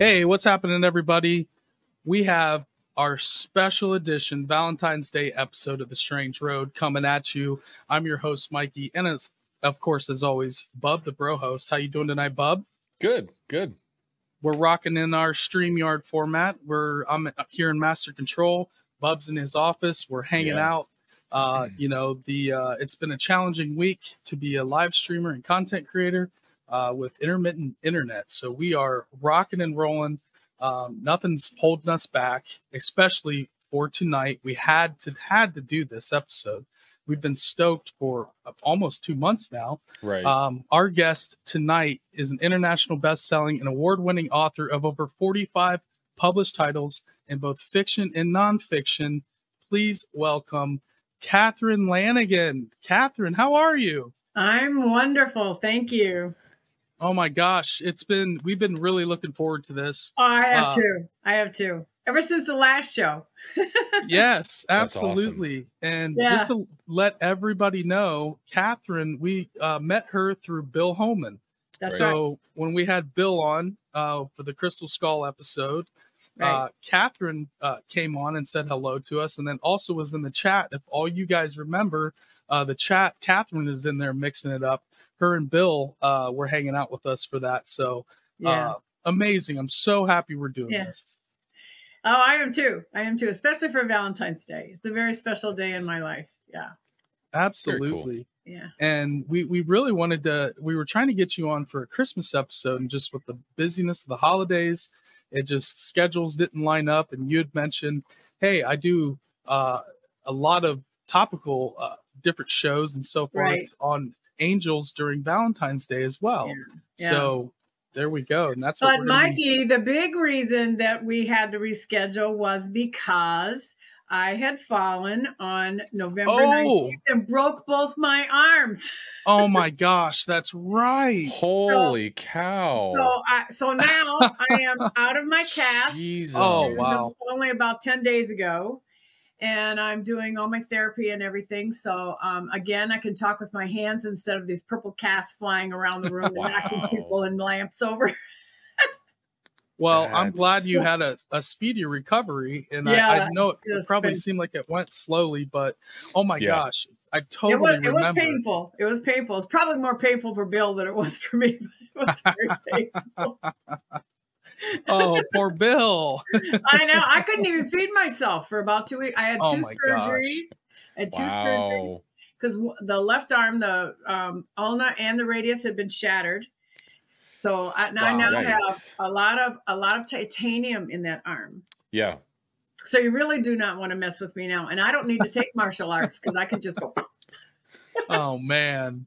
Hey, what's happening, everybody? We have our special edition Valentine's Day episode of The Strange Road coming at you. I'm your host, Mikey, and it's, of course, as always, Bub, the bro host. How you doing tonight, Bub? Good. We're rocking in our StreamYard format. I'm here in Master Control. Bub's in his office. We're hanging out. It's been a challenging week to be a live streamer and content creator with intermittent internet. So we are rocking and rolling. Nothing's holding us back, especially for tonight. We had to do this episode. We've been stoked for almost 2 months now. Right. Our guest tonight is an international best-selling and award-winning author of over 45 published titles in both fiction and nonfiction. Please welcome Catherine Lanigan. Catherine, how are you? I'm wonderful. Thank you. Oh my gosh, we've been really looking forward to this. Oh, I have too. Ever since the last show. Yes, absolutely. Awesome. And just to let everybody know, Catherine, we met her through Bill Homann. That's right. So when we had Bill on for the Crystal Skull episode, Catherine came on and said hello to us, and then also was in the chat. If all you guys remember the chat, Catherine is in there mixing it up. Her and Bill were hanging out with us for that. So amazing. I'm so happy we're doing this. Oh, I am too, especially for Valentine's Day. It's a very special day in my life. Yeah. Absolutely. Cool. Yeah. And we really we were trying to get you on for a Christmas episode, and just with the busyness of the holidays, schedules didn't line up. And you had mentioned, hey, I do a lot of topical different shows and so forth on angels during Valentine's Day as well. Yeah. So there we go. And that's what But Mikey, the big reason that we had to reschedule was because I had fallen on November 19th and broke both my arms. Oh my gosh, that's right. Holy cow. So now I am out of my cast. Jesus. Oh, wow. Only about 10 days ago. And I'm doing all my therapy and everything. So, again, I can talk with my hands instead of these purple casts flying around the room and knocking people and lamps over. Well, I'm glad you had a speedy recovery. And I know it probably seemed like it went slowly, but oh my gosh, I totally remember. It was painful. It was painful. It's probably more painful for Bill than it was for me, but it was very painful. Oh, poor Bill. I know. I couldn't even feed myself for about 2 weeks. I had two surgeries. Because the left arm, the ulna and the radius had been shattered. So I now have a lot of titanium in that arm. Yeah. So you really do not want to mess with me now. And I don't need to take martial arts because I can just go. Oh, man.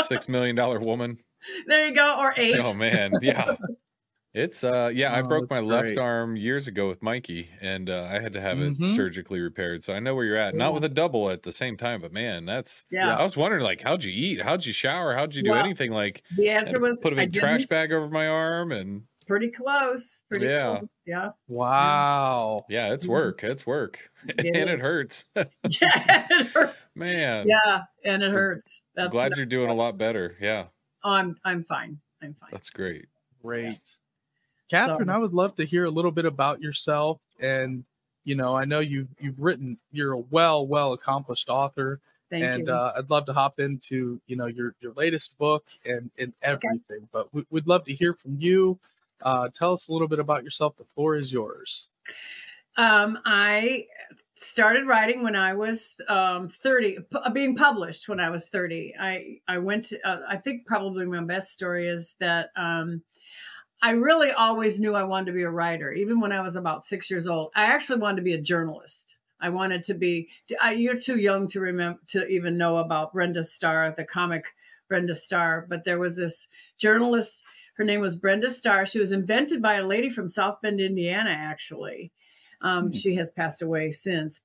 $6 million woman. There you go. Or 8. Oh, man. Yeah. It's I broke my left arm years ago with Mikey, and I had to have it surgically repaired. So I know where you're at. Not with a double at the same time, but man, that's I was wondering, like, how'd you eat? How'd you shower? How'd you do anything? Like, the answer was put a big trash bag over my arm and pretty close. Close. Yeah. Wow. Yeah, it's work. It's work. And it hurts. Yeah, it hurts. Man. Yeah, and it hurts. I'm glad you're doing a lot better. Yeah. I'm fine. That's great. Great. Catherine, I would love to hear a little bit about yourself. And, I know you've written, you're a well accomplished author. Thank you. I'd love to hop into, your latest book and everything. Okay. But we'd love to hear from you. Tell us a little bit about yourself. The floor is yours. I started writing when I was 30, being published when I was 30. I went to, I think probably my best story is that I really always knew I wanted to be a writer. Even when I was about 6 years old, I actually wanted to be a journalist. I wanted to be, you're too young to remember, to even know about Brenda Starr, the comic Brenda Starr. But there was this journalist, her name was Brenda Starr. She was invented by a lady from South Bend, Indiana, actually. She has passed away since,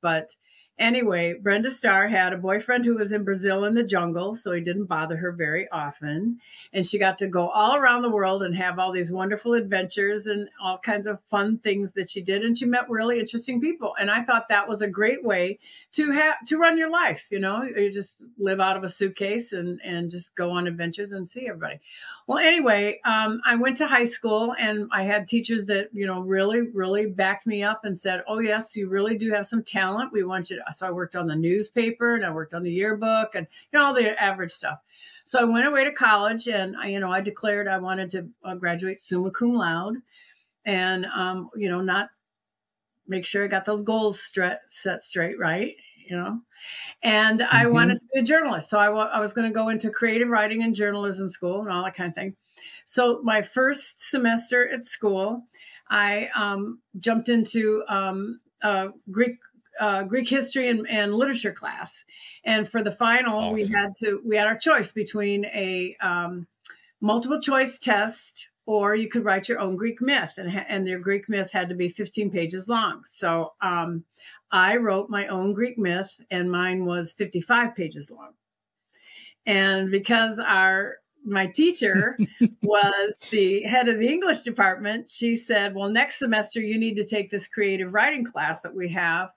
Anyway, Brenda Starr had a boyfriend who was in Brazil in the jungle, so he didn't bother her very often. And she got to go all around the world and have all these wonderful adventures and all kinds of fun things that she did. And she met really interesting people. And I thought that was a great way to run your life. You know, you just live out of a suitcase and just go on adventures and see everybody. Well, anyway, I went to high school and I had teachers that, you know, really, really backed me up and said, oh, yes, you really do have some talent. We want you to. So I worked on the newspaper and I worked on the yearbook and, you know, all the average stuff. So I went away to college and, I declared I wanted to graduate summa cum laude and, not make sure I got those goals set straight, right? You know, and I wanted to be a journalist. So I was going to go into creative writing and journalism school and all that kind of thing. So my first semester at school, I jumped into Greek history and literature class. And for the final, awesome. we had our choice between a multiple choice test, or you could write your own Greek myth, and your Greek myth had to be 15 pages long. So I wrote my own Greek myth, and mine was 55 pages long. And because my teacher was the head of the English department, she said, well, next semester you need to take this creative writing class that we have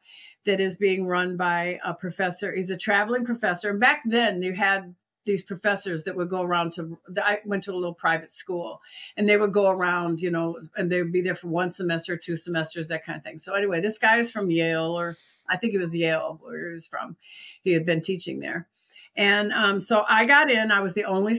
that is being run by a professor. He's a traveling professor. And back then you had these professors that would go around I went to a little private school, and they would go around, you know, and they would be there for 1 semester, 2 semesters, that kind of thing. So anyway, this guy is from Yale, or I think it was Yale where he was from. He had been teaching there. And so I got in. I was the only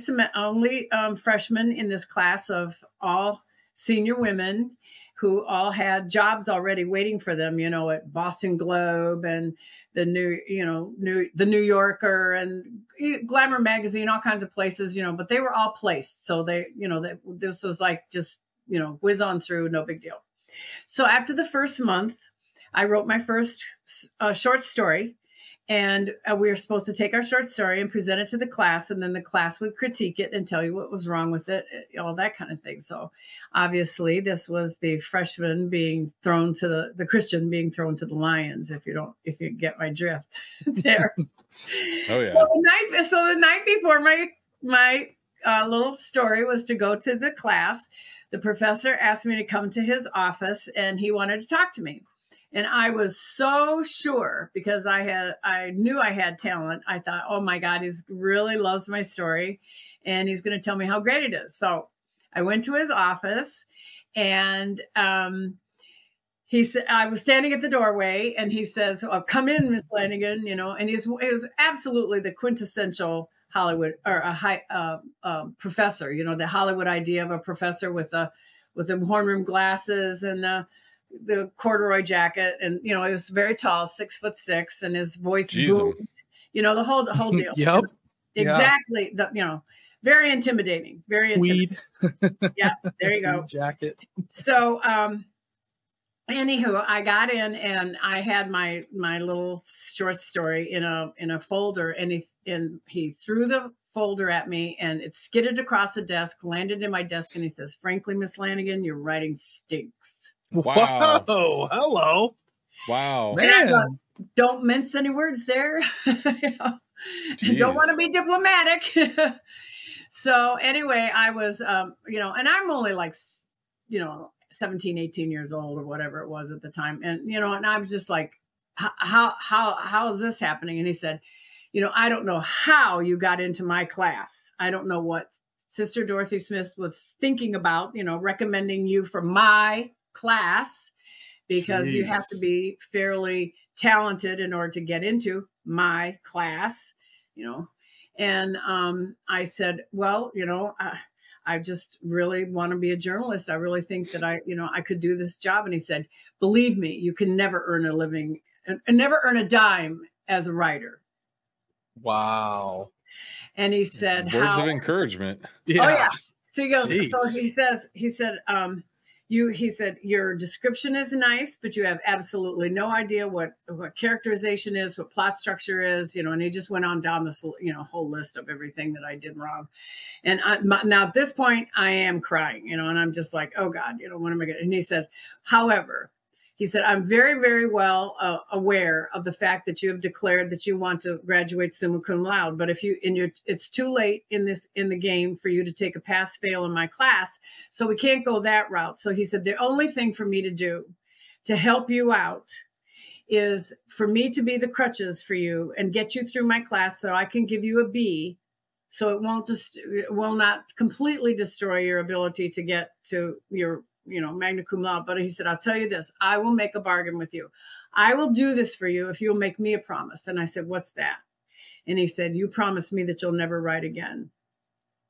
freshman in this class of all senior women who all had jobs already waiting for them, you know, at Boston Globe and the New Yorker and Glamour magazine, all kinds of places, you know, but they were all placed. So this was like just, you know, whiz on through, no big deal. So after the first month, I wrote my first short story. And we were supposed to take our short story and present it to the class, and then the class would critique it and tell you what was wrong with it, all that kind of thing. So obviously this was the freshman being thrown to the Christian being thrown to the lions, if you get my drift there. Oh yeah. So the night before my little story was to go to the class, the professor asked me to come to his office and he wanted to talk to me. And I was so sure, because I knew I had talent. I thought, oh my God, he really loves my story and he's going to tell me how great it is. So I went to his office and he said, I was standing at the doorway and he says, oh, come in, Miss Lanigan, you know, and it was absolutely the quintessential Hollywood or professor, you know, the Hollywood idea of a professor with the horn rim glasses and the corduroy jacket, and you know, he was very tall, 6'6", and his voice boomed, you know, the whole deal. Yep. Exactly. Yeah. Very intimidating. Very intimidating. Yeah, there you go. Jacket. So anywho, I got in and I had my little short story in a folder, and he threw the folder at me and it skidded across the desk, landed in my desk, and he says, frankly, Miss Lanigan, your writing stinks. Wow. Whoa, hello. Wow. Man. Thought, don't mince any words there. You know? Don't want to be diplomatic. So anyway, I was, you know, and I'm only like, you know, 17, 18 years old or whatever it was at the time. And, you know, and I was just like, how is this happening? And he said, you know, I don't know how you got into my class. I don't know what Sister Dorothy Smith was thinking about, you know, recommending you for my class, because you have to be fairly talented in order to get into my class, you know. And I said, well, you know, I just really want to be a journalist. I really think that I could do this job. And he said, believe me, you can never earn a living and never earn a dime as a writer. Wow. And he said, words of encouragement. Yeah. Oh yeah. So he goes, Jeez. So he said, your description is nice, but you have absolutely no idea what characterization is, what plot structure is, you know, and he just went on down this, you know, whole list of everything that I did wrong. And now at this point I am crying, you know, and I'm just like, oh God, you know, what am I going to, and he said, however, He said, I'm very, very well aware of the fact that you have declared that you want to graduate summa cum laude. But it's too late in the game for you to take a pass fail in my class. So we can't go that route. So he said, the only thing for me to do to help you out is for me to be the crutches for you and get you through my class so I can give you a B. So it will not completely destroy your ability to get to your magna cum laude. But he said, I'll tell you this, I will make a bargain with you. I will do this for you if you'll make me a promise. And I said, what's that? And he said, you promise me that you'll never write again.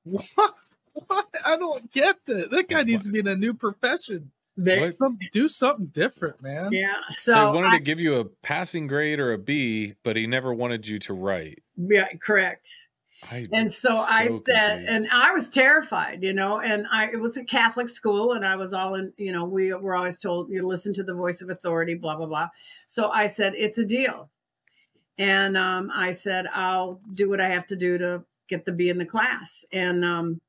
What? I don't get that. That guy needs to be in a new profession. Do something different, man. Yeah. So he wanted to give you a passing grade or a B, but he never wanted you to write. Yeah, correct. I said, and I was terrified, and it was a Catholic school, and I was all in, we were always told, you listen to the voice of authority, blah, blah, blah. So I said, it's a deal. And I said, I'll do what I have to do to get the B in the class. And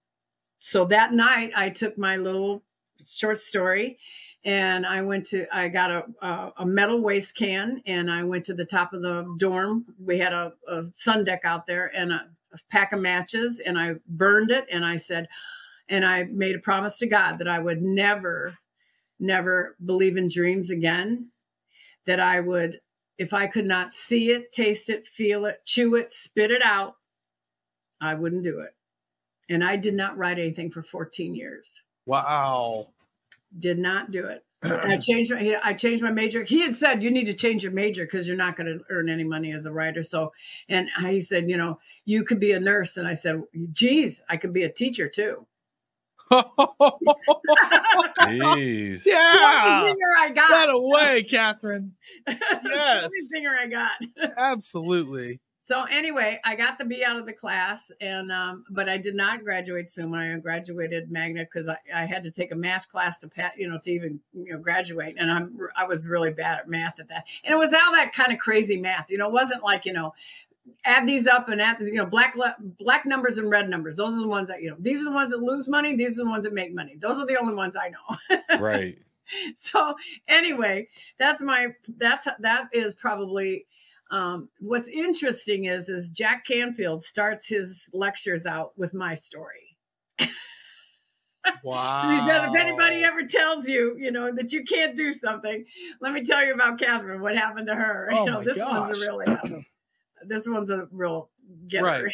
so that night I took my little short story and I got a metal waste can, and I went to the top of the dorm. We had a sun deck out there and a pack of matches, and I burned it. And I said, and I made a promise to God that I would never believe in dreams again, that I would, if I could not see it, taste it, feel it, chew it, spit it out, I wouldn't do it. And I did not write anything for 14 years. Wow. Did not do it. I changed my major. He had said, you need to change your major because you're not going to earn any money as a writer. So, and he said, you could be a nurse. And I said, geez, I could be a teacher too. Jeez. Yeah. I got. That away, Catherine. Yes. That's the only finger I got. Absolutely. So anyway, I got the B out of the class, and but I did not graduate summa. I graduated magna because I had to take a math class to even graduate, and I was really bad at math at that. And it was all that kind of crazy math. It wasn't like add these up and add black numbers and red numbers. Those are the ones that these are the ones that lose money. These are the ones that make money. Those are the only ones I know. Right. So anyway, that is probably. What's interesting is Jack Canfield starts his lectures out with my story. Wow. He said, if anybody ever tells you, that you can't do something, let me tell you about Catherine, what happened to her. Oh this gosh. This one's a real getter. Right.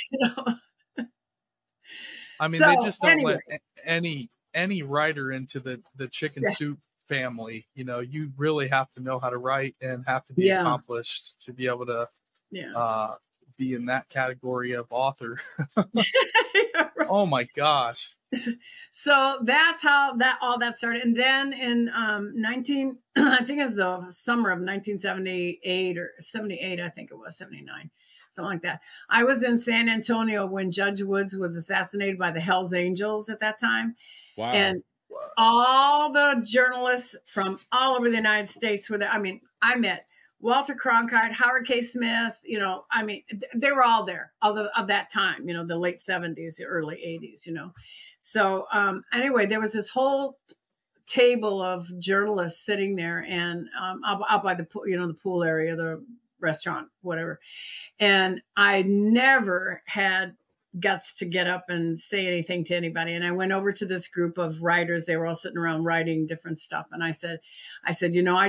I mean, they just don't let any writer into the chicken soup family. You really have to know how to write and have to be accomplished to be able to be in that category of author. Right. Oh my gosh. So that's how all that started. And then in I think it was the summer of 1978 or 78, I think it was 79, something like that. I was in San Antonio when Judge Woods was assassinated by the Hells Angels at that time. Wow. And all the journalists from all over the United States were there. I mean, I met Walter Cronkite, Howard K. Smith, they were all there of that time, the late 70s, early 80s, So anyway, there was this whole table of journalists sitting there and out by the pool area, the restaurant, whatever. And I never had guts to get up and say anything to anybody. And I went over to this group of writers. They were all sitting around writing different stuff. And I said, I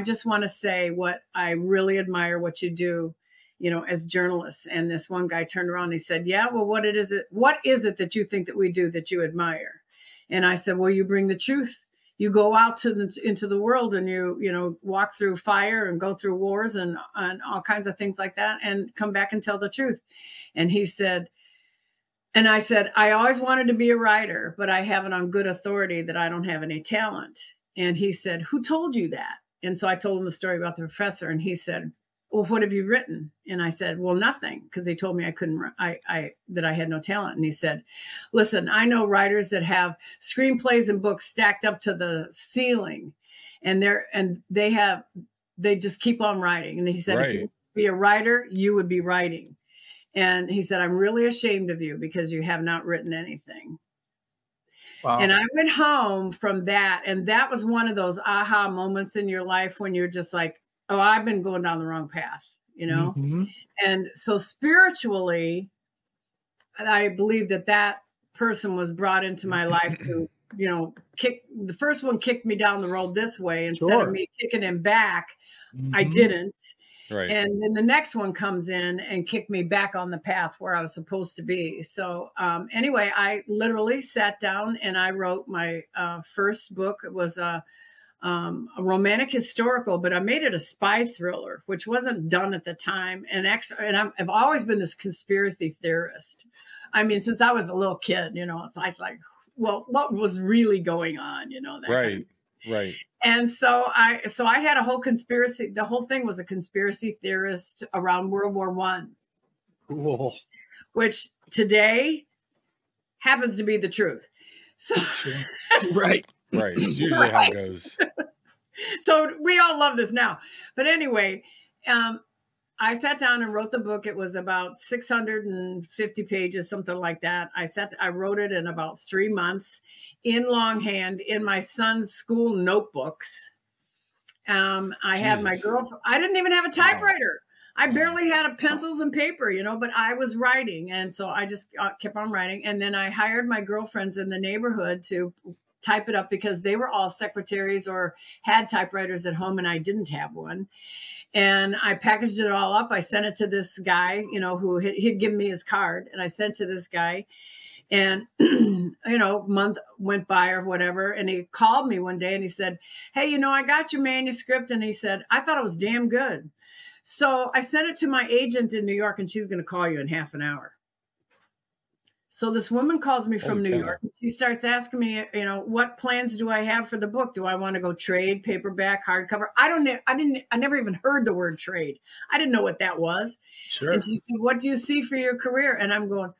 just want to say what I really admire what you do, as journalists. And this one guy turned around and he said, yeah, well, what is it that you think that we do that you admire? And I said, well, you bring the truth. You go out into the world and you walk through fire and go through wars and all kinds of things like that and come back and tell the truth. And he said, and I said, I always wanted to be a writer, but I have it on good authority that I don't have any talent. And he said, who told you that? And so I told him the story about the professor. And he said, well, what have you written? And I said, well, nothing, because he told me I couldn't, that I had no talent. And he said, listen, I know writers that have screenplays and books stacked up to the ceiling, and they just keep on writing. And he said, right. If you would be a writer, you would be writing. And he said, I'm really ashamed of you because you have not written anything. Wow. And I went home from that. And that was one of those aha moments in your life when you're just like, oh, I've been going down the wrong path, you know? Mm-hmm. And so spiritually, I believe that person was brought into my life to, you know, the first one kicked me down the road this way instead of me kicking him back. Mm-hmm. I didn't. Right. And then the next one comes in and kicked me back on the path where I was supposed to be. So anyway, I literally sat down and I wrote my first book. It was a romantic historical, but I made it a spy thriller, which wasn't done at the time. And actually, I've always been this conspiracy theorist. I mean, since I was a little kid, you know, it's like, well, what was really going on, you know? That right. Right. And so I had a whole conspiracy. The whole thing was a conspiracy theorist around World War I. Cool. Which today happens to be the truth. So right. Right. It's usually how it goes. So we all love this now. But anyway, I sat down and wrote the book. It was about 650 pages, something like that. I wrote it in about 3 months in longhand in my son's school notebooks. I had my girlfriend. I didn't even have a typewriter. Wow. I barely had pencils and paper, you know, but I was writing. And so I just kept on writing. And then I hired my girlfriends in the neighborhood to type it up because they were all secretaries or had typewriters at home and I didn't have one. And I packaged it all up. I sent it to this guy, you know, who he'd given me his card. And I sent to this guy. And, you know, a month went by or whatever. And he called me one day and he said, hey, you know, I got your manuscript. And he said, I thought it was damn good. So I sent it to my agent in New York and she's going to call you in half an hour. So this woman calls me from New York. She starts asking me, you know, what plans do I have for the book? Do I want to go trade, paperback, hardcover? I never even heard the word trade. I didn't know what that was. Sure. And she said, what do you see for your career? And I'm going,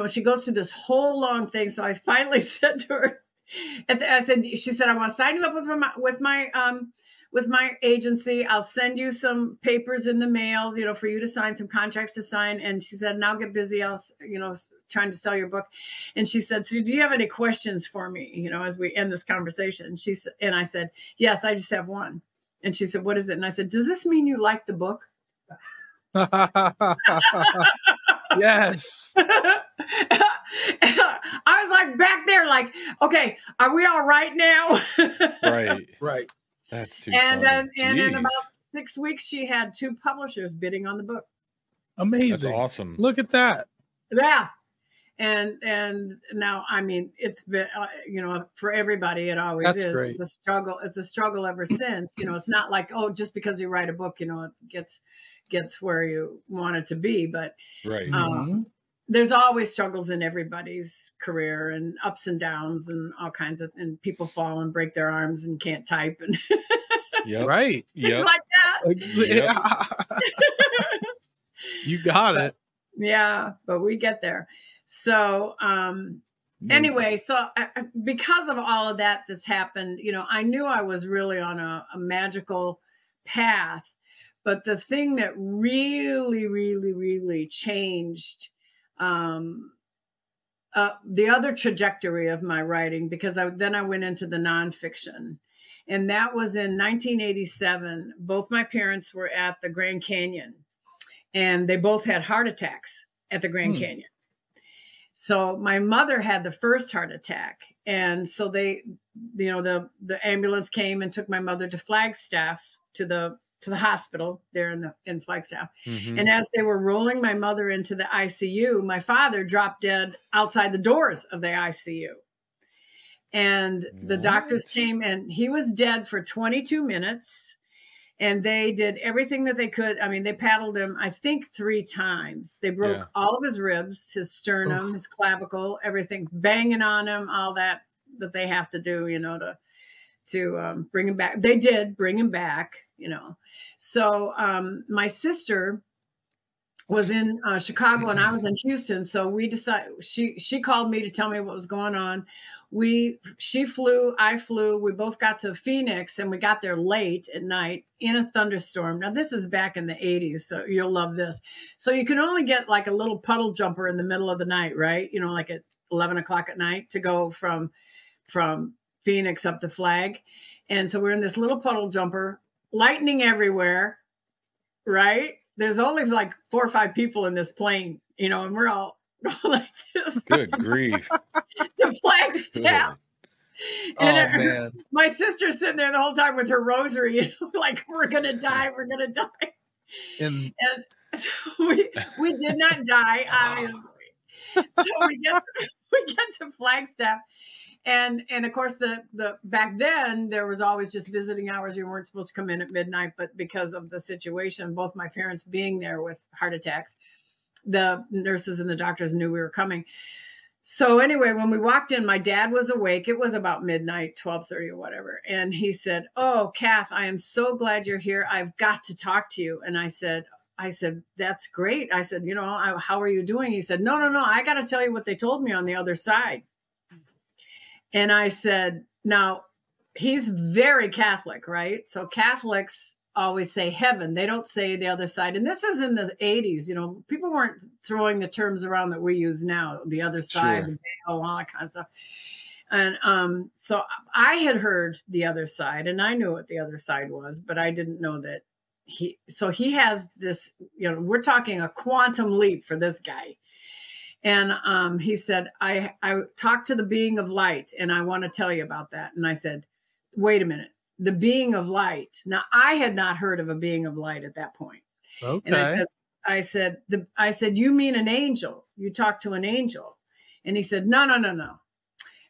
she goes through this whole long thing. So I finally said to her, she said, I want to sign you up with my agency. I'll send you some papers in the mail, you know, for you to sign, some contracts to sign. And she said, and I'll get busy. Trying to sell your book. And she said, so do you have any questions for me, you know, as we end this conversation? And I said, yes, I just have one. And she said, what is it? And I said, does this mean you like the book? Yes. I was like back there, like, okay, are we all right now? Right. That's too funny. And in about 6 weeks, she had 2 publishers bidding on the book. Amazing. That's awesome. Look at that. Yeah. And now, I mean, it's been, for everybody, it always is. Great. It's a struggle. It's a struggle ever since. You know, it's not like, oh, just because you write a book, you know, it gets where you want it to be. But right. There's always struggles in everybody's career and ups and downs and all kinds of, and people fall and break their arms and can't type and right. Things like that. Yep. You got it. Yeah, but we get there. So anyway, so because of all of that that's happened, you know, I knew I was really on a magical path. But the thing that really, really, really changed the other trajectory of my writing, because then I went into the nonfiction. And that was in 1987. Both my parents were at the Grand Canyon, and they both had heart attacks at the Grand Canyon. So my mother had the first heart attack. And so they, you know, the ambulance came and took my mother to Flagstaff, to the hospital there in Flagstaff. Mm-hmm. And as they were rolling my mother into the ICU, my father dropped dead outside the doors of the ICU. And the doctors came, and he was dead for 22 minutes. And they did everything that they could. I mean, they paddled him, I think, 3 times. They broke all of his ribs, his sternum, his clavicle, everything, banging on him, all that they have to do, you know, to bring him back. They did bring him back, you know. So my sister was in Chicago and I was in Houston. So we decided, she called me to tell me what was going on. She flew, I flew, we both got to Phoenix, and we got there late at night in a thunderstorm. Now this is back in the 80s, so you'll love this. So you can only get like a little puddle jumper in the middle of the night, right? You know, like 11 o'clock at night to go from Phoenix up to Flag. And so we're in this little puddle jumper, lightning everywhere, right? There's only like 4 or 5 people in this plane, you know, and we're all like this. Good grief. The Flagstaff. And man. My sister's sitting there the whole time with her rosary, you know, like, we're going to die. We're going to die. And so we did not die, obviously. So we get to Flagstaff. And of course, the back then, there was always just visiting hours. You weren't supposed to come in at midnight, but because of the situation, both my parents being there with heart attacks, the nurses and the doctors knew we were coming. So anyway, when we walked in, my dad was awake. It was about midnight, 12:30 or whatever. And he said, "Oh, Kath, I am so glad you're here. I've got to talk to you." And I said, "That's great." I said, "You know, how are you doing?" He said, No. I got to tell you what they told me on the other side. And I said, now, he's very Catholic, right? So Catholics always say heaven. They don't say the other side. And this is in the 80s. You know, people weren't throwing the terms around that we use now, the other side, Sure. all that kind of stuff. And so I had heard the other side, and I knew what the other side was, but I didn't know that he has this, you know, we're talking a quantum leap for this guy. And he said, I talked to the being of light, and I want to tell you about that. And I said, wait a minute, the being of light. Now, I had not heard of a being of light at that point. Okay. And I said, you mean an angel? You talked to an angel? And he said, no.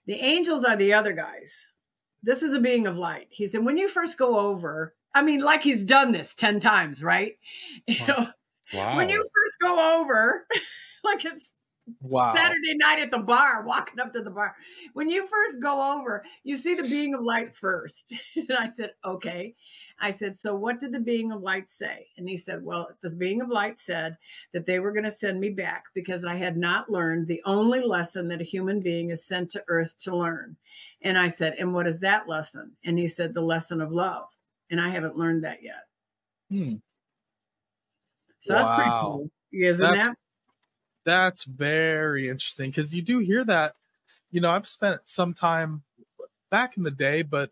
The angels are the other guys. This is a being of light. He said, when you first go over, I mean, like he's done this 10 times, right? You know, Wow. When you first go over, like it's Saturday night at the bar, walking up to the bar. When you first go over, you see the being of light first. And I said, okay. I said, so what did the being of light say? And he said, well, the being of light said that they were going to send me back because I had not learned the only lesson that a human being is sent to earth to learn. And I said, and what is that lesson? And he said, the lesson of love. And I haven't learned that yet. So that's pretty cool. Isn't that? That's very interesting, because you do hear that. You know, I've spent some time back in the day, but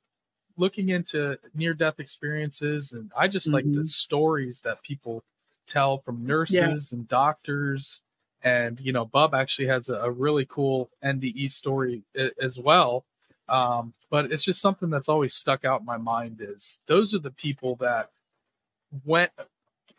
looking into near-death experiences, and I just like the stories that people tell from nurses and doctors. And, you know, Bub actually has a really cool NDE story as well. But it's just something that's always stuck out in my mind is those are the people that went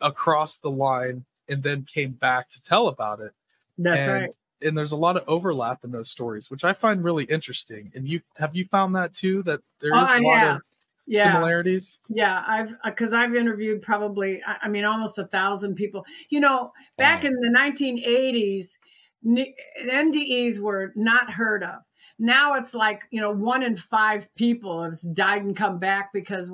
across the line and then came back to tell about it. That's right. And there's a lot of overlap in those stories, which I find really interesting. And have you found that too, that there is a lot of similarities? Yeah, I've interviewed probably, I mean, almost 1,000 people. You know, back in the 1980s, NDEs were not heard of. Now it's like, you know, 1 in 5 people have died and come back because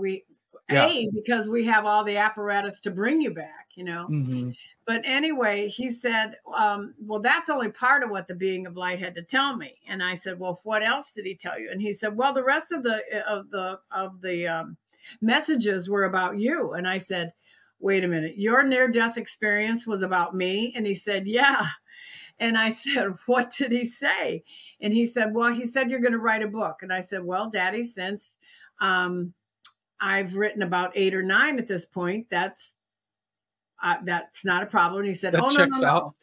because we have all the apparatus to bring you back, you know. But anyway, he said, well, that's only part of what the being of light had to tell me. And I said, well, what else did he tell you? And he said, well, the rest of the messages were about you. And I said, wait a minute, your near-death experience was about me? And he said, yeah. And I said, what did he say? And he said, well, he said, you're going to write a book. And I said, well, Daddy, since I've written about 8 or 9 at this point, that's not a problem. And he said, that checks out.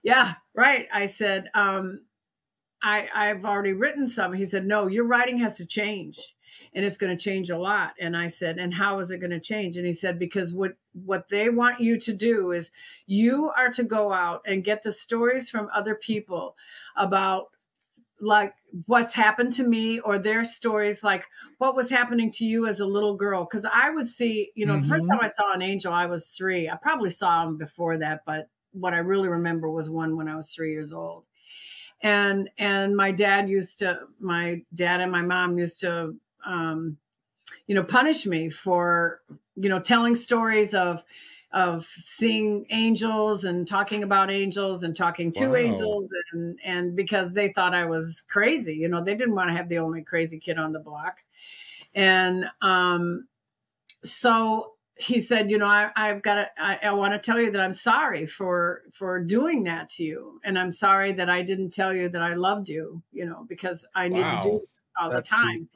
Yeah, right. I said, I've already written some. He said, no, your writing has to change, and it's going to change a lot. And I said, and how is it going to change? And he said, because what they want you to do is you are to go out and get the stories from other people about like what's happened to me, or their stories, like what was happening to you as a little girl. Because I would see, you know, the first time I saw an angel, I was 3. I probably saw him before that, but what I really remember was one when I was 3 years old. And my dad and my mom used to, you know, punish me for, you know, telling stories of seeing angels and talking about angels and talking to angels, and because they thought I was crazy, you know, they didn't want to have the only crazy kid on the block. And so he said, you know, I want to tell you that I'm sorry for doing that to you. And I'm sorry that I didn't tell you that I loved you, you know, because I need to do it all the time. Deep.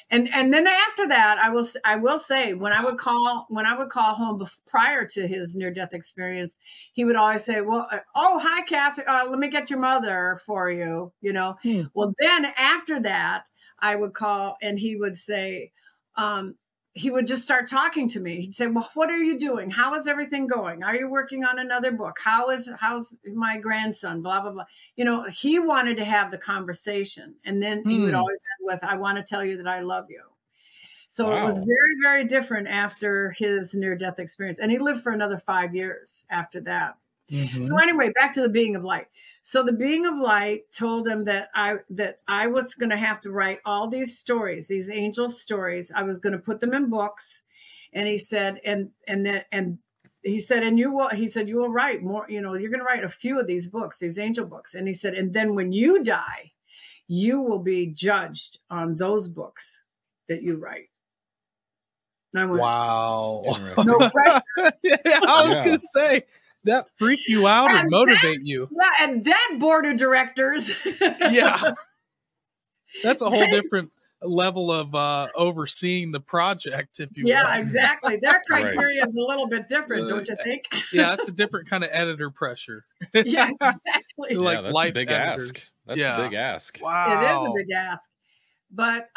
And then after that, I will say when I would call home prior to his near-death experience, he would always say, well, oh, hi, Kathy, let me get your mother for you, you know. Well, then after that, I would call and he would say, he would just start talking to me. He'd say, well, what are you doing? How is everything going? Are you working on another book? How's my grandson? Blah, blah, blah. You know, he wanted to have the conversation. And then he would always end with, I want to tell you that I love you. So it was very, very different after his near-death experience. And he lived for another 5 years after that. So anyway, back to the Being of Light. So the Being of Light told him that I was going to have to write all these stories, these angel stories. I was going to put them in books, and he said, and he said, you will write more. You know, you're going to write a few of these books, these angel books. And he said, and then when you die, you will be judged on those books that you write. And I went, wow, no pressure. I was going to say. That freak you out or motivate you? Yeah, and that board of directors. Yeah. That's a whole different level of overseeing the project, if you will. Yeah, exactly. Their criteria is a little bit different, don't you think? Yeah, that's a different kind of editor pressure. Yeah, exactly. Like that's a big ask. That's a big ask. Wow. It is a big ask. But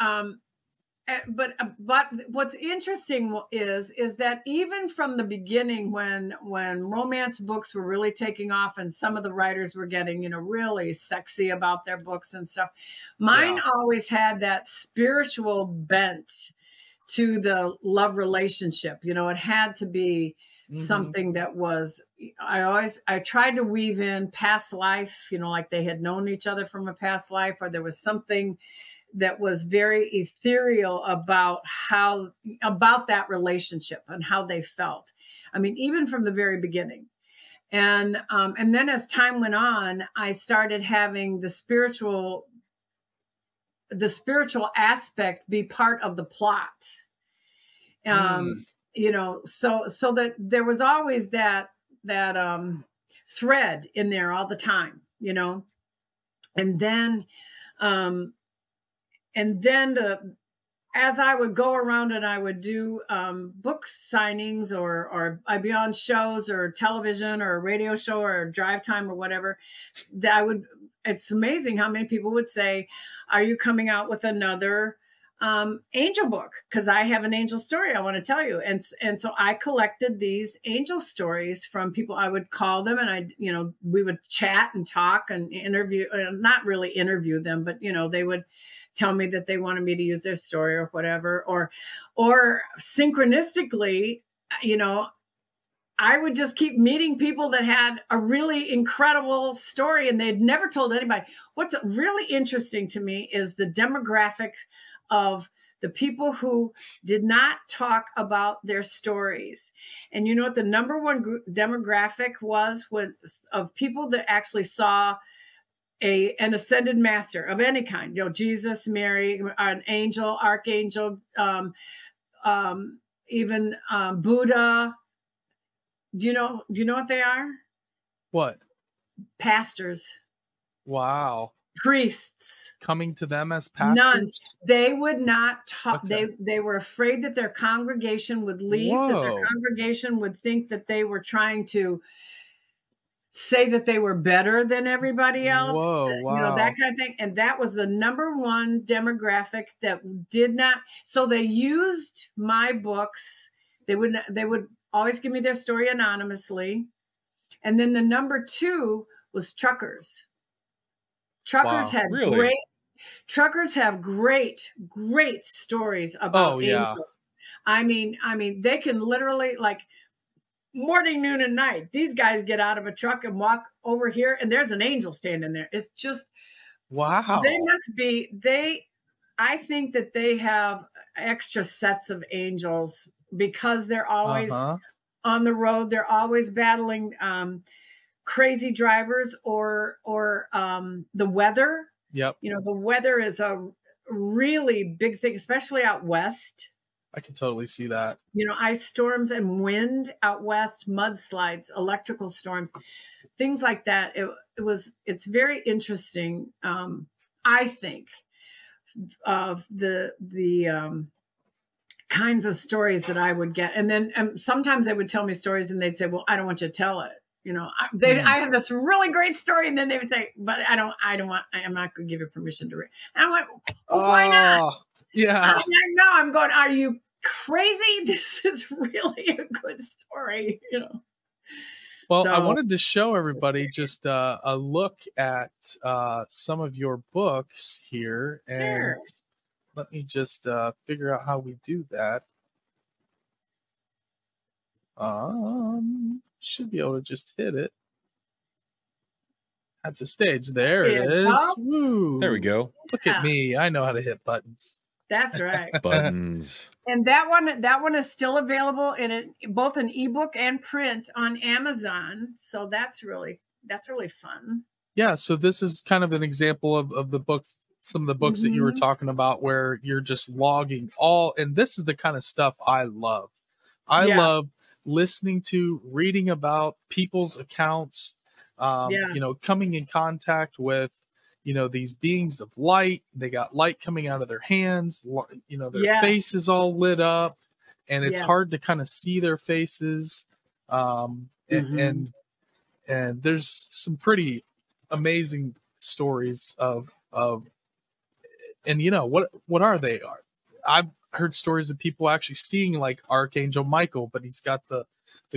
what's interesting is that even from the beginning, when romance books were really taking off and some of the writers were getting, you know, really sexy about their books and stuff, mine always had that spiritual bent to the love relationship. You know, it had to be something that was, I tried to weave in past life, you know, like they had known each other from a past life, or there was something that was very ethereal about that relationship and how they felt. I mean, even from the very beginning. And then as time went on, I started having the spiritual aspect be part of the plot. You know, so that there was always that thread in there all the time, you know. And then as I would go around and I would do book signings or I'd be on shows or television or a radio show or a drive time or whatever, it's amazing how many people would say, are you coming out with another angel book? Because I have an angel story I want to tell you. And so I collected these angel stories from people. I would call them and we would chat and talk and interview, not really interview them, but, you know, they would tell me that they wanted me to use their story or whatever, or synchronistically, you know, I would just keep meeting people that had a really incredible story and they'd never told anybody. What's really interesting to me is the demographic of the people who did not talk about their stories. And you know what the number one demographic was of people that actually saw an ascended master of any kind, you know, Jesus, Mary, an angel, archangel, even Buddha. Do you know what they are? What? Pastors. Wow. Priests. Coming to them as pastors? Nuns. They would not talk. Okay. They were afraid that their congregation would leave, that their congregation would think that they were trying to say that they were better than everybody else. Whoa, wow. You know, that kind of thing. And that was the number one demographic that did not. So they used my books. They would always give me their story anonymously. And then the number two was truckers. Truckers had truckers have great stories about angels. I mean, they can literally, like, morning, noon, and night, these guys get out of a truck and walk over here and there's an angel standing there. It's just, wow. I think that they have extra sets of angels because they're always on the road. They're always battling crazy drivers or the weather. Yep. You know, the weather is a really big thing, especially out west. I can totally see that. You know, ice storms and wind out west, mudslides, electrical storms, things like that. It's very interesting. I think of the kinds of stories that I would get. And then sometimes they would tell me stories and they'd say, well, I don't want you to tell it. You know, I have this really great story. And then they would say, but I'm not going to give you permission to read. And I went, well, why not? Yeah. I'm going, are you crazy? This is really a good story, you know? Well, I wanted to show everybody just a look at some of your books here. Sure. And let me just figure out how we do that. Should be able to just hit it. At the stage. There it is. Woo. There we go. Look at me. I know how to hit buttons. That's right. Buttons. And that one is still available in both an ebook and print on Amazon. So that's really fun. Yeah. So this is kind of an example of the books, some of the books that you were talking about, where you're just logging all, and this is the kind of stuff I love. I love listening to, reading about people's accounts, you know, coming in contact with, you know, these beings of light. They got light coming out of their hands, you know, their faces all lit up, and it's hard to kind of see their faces. And there's some pretty amazing stories of, and you know, what are they? I've heard stories of people actually seeing like Archangel Michael, but he's got the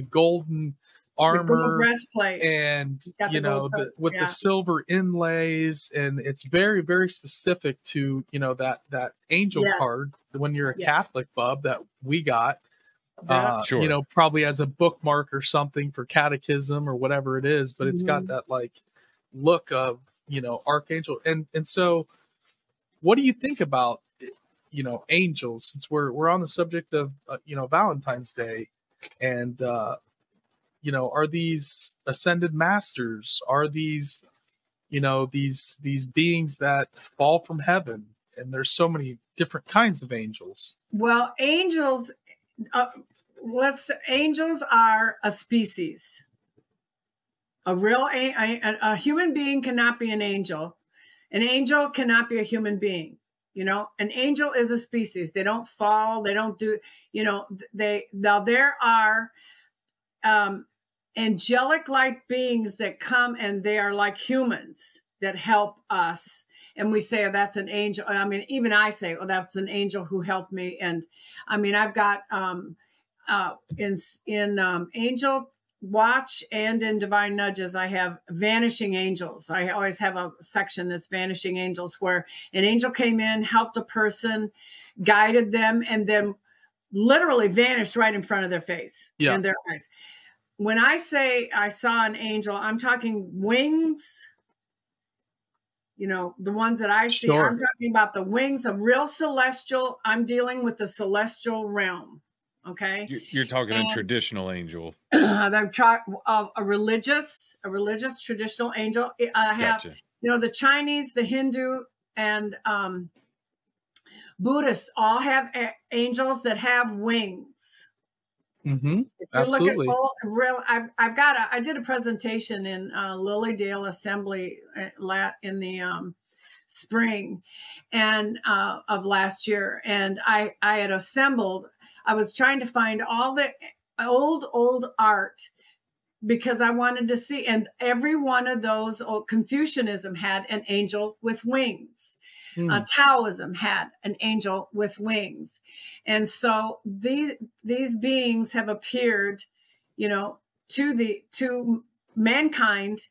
golden armor breastplate, and you know, with the silver inlays, and it's very, very specific to, you know, that angel card when you're a Catholic, Bub, that we got. Sure. You know, probably as a bookmark or something for catechism or whatever it is, but it's got that like look of, you know, Archangel. And so what do you think about, you know, angels, since we're on the subject of you know, Valentine's Day, and you know, are these ascended masters, are these, you know, these beings that fall from heaven? And there's so many different kinds of angels. Well, angels are a species. A human being cannot be an angel. An angel cannot be a human being. You know, an angel is a species. They don't fall. They don't do, you know, there are angelic light beings that come, and they are like humans that help us. And we say, oh, that's an angel. I mean, even I say, oh, that's an angel who helped me. And I mean, I've got in Angel Watch and in Divine Nudges, I have vanishing angels. I always have a section that's vanishing angels, where an angel came in, helped a person, guided them, and then literally vanished right in front of their face and their eyes. When I say I saw an angel, I'm talking wings. You know, the ones that I see, I'm talking about the wings of real celestial. I'm dealing with the celestial realm. Okay. You're talking a traditional angel. I'm talking of a religious traditional angel. I have, you know, the Chinese, the Hindu, and Buddhists all have angels that have wings. Absolutely. I did a presentation in Lilydale Assembly in the spring and of last year, and I had assembled. I was trying to find all the old art because I wanted to see, and every one of those Confucianism had an angel with wings. Taoism had an angel with wings. And so these beings have appeared, you know, to mankind,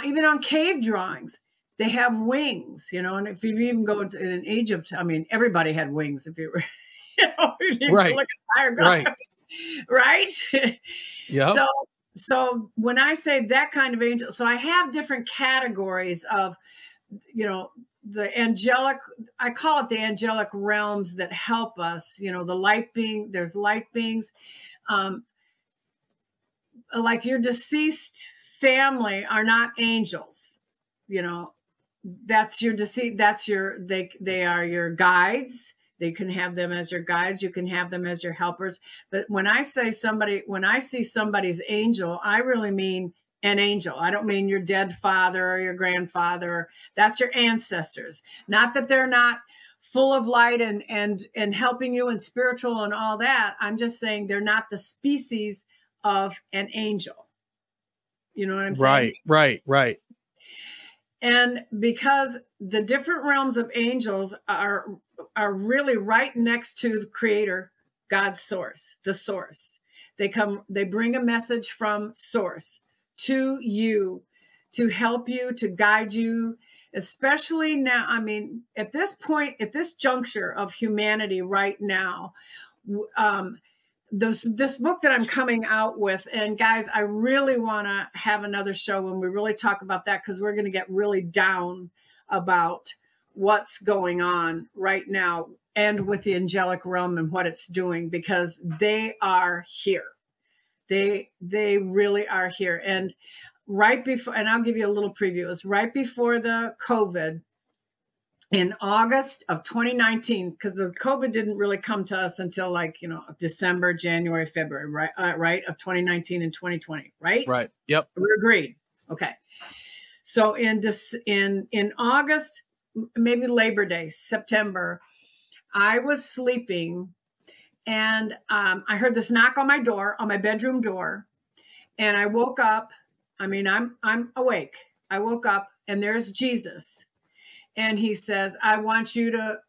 even on cave drawings. They have wings, you know, and if you even go in Egypt, I mean, everybody had wings if you were, you know, if you look at hieroglyphs, right? Yeah. So when I say that kind of angel, so I have different categories of, you know, the angelic, I call it the angelic realms that help us, you know, the light being, there's light beings, like your deceased family are not angels, you know, that's your deceased, they are your guides, They can have them as your guides. You can have them as your helpers. But when I see somebody's angel, I really mean an angel. I don't mean your dead father or your grandfather. That's your ancestors. Not that they're not full of light and helping you and spiritual and all that. I'm just saying they're not the species of an angel. You know what I'm saying? Right. And because the different realms of angels are really right next to the creator, God's source, the source. They bring a message from source to you to help you, to guide you, especially now. I mean, at this point, at this juncture of humanity right now, this book that I'm coming out with, and guys, I really want to have another show when we really talk about that, because we're going to get really down about what's going on right now and with the angelic realm and what it's doing, because they are here. They really are here. And right before, and I'll give you a little preview, it was right before the COVID, in August of 2019, because the COVID didn't really come to us until December, January, February, right, of 2019 and 2020, right? Right. Yep. We agreed. Okay. So in August, maybe Labor Day, September, I was sleeping, and I heard this knock on my door, on my bedroom door, and I woke up. I mean, I'm awake. I woke up, and there's Jesus. And he says, I want you to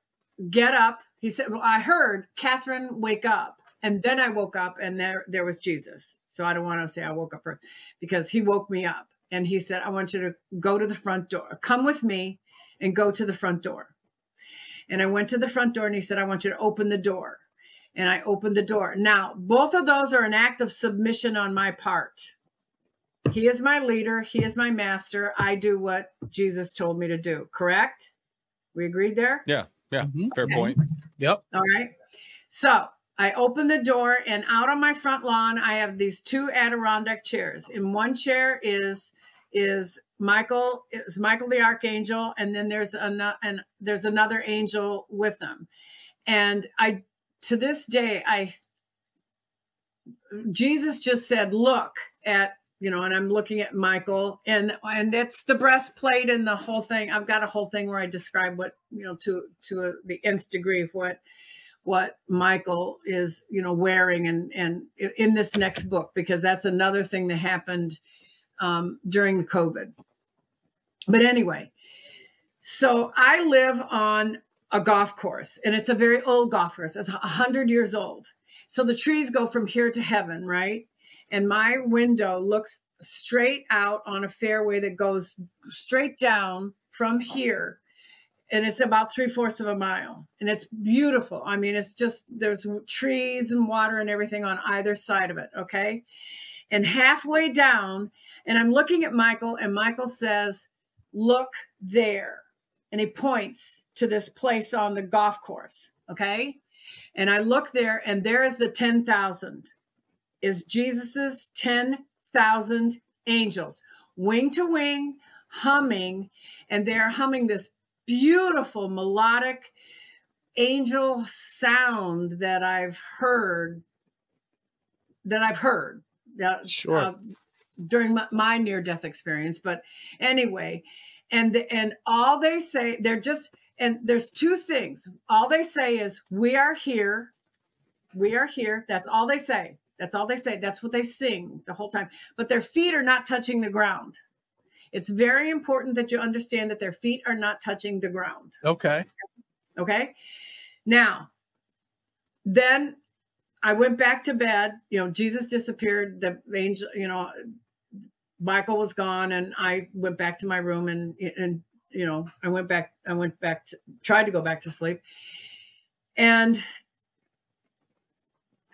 get up. He said, well, I heard, Catherine, wake up. And then I woke up, and there was Jesus. So I don't want to say I woke up first, because he woke me up. And he said, I want you to go to the front door. Come with me and go to the front door. And I went to the front door, and he said, I want you to open the door. And I opened the door. Now, both of those are an act of submission on my part. He is my leader. He is my master. I do what Jesus told me to do. Correct? We agreed there? Yeah. Mm-hmm. Fair point. Yep. All right. So I open the door, and out on my front lawn, I have these two Adirondack chairs. In one chair is Michael the Archangel, and then there's another angel with them. And to this day, Jesus just said, look at, and I'm looking at Michael, and it's the breastplate and the whole thing. I've got a whole thing where I describe what, to the nth degree of what Michael is, wearing and in this next book, because that's another thing that happened during the COVID. But anyway, so I live on a golf course, and it's a very old golf course. It's 100 years old. So the trees go from here to heaven, right? And my window looks straight out on a fairway that goes straight down from here. And it's about 3/4 of a mile. And it's beautiful. I mean, it's just, there's trees and water and everything on either side of it. Okay. And halfway down, and I'm looking at Michael, and Michael says, look there. And he points to this place on the golf course. Okay. And I look there, and there is the 10,000. Is Jesus's 10,000 angels, wing to wing, humming, and they're humming this beautiful melodic angel sound that I've heard. Sure. During my near-death experience. But anyway, and all they say, and there's two things. All they say is, we are here. We are here. That's all they say. That's all they say. That's what they sing the whole time. But their feet are not touching the ground. It's very important that you understand that their feet are not touching the ground. Okay. Okay. Now, then I went back to bed. Jesus disappeared. The angel, Michael was gone, and I went back to my room, and I tried to go back to sleep. And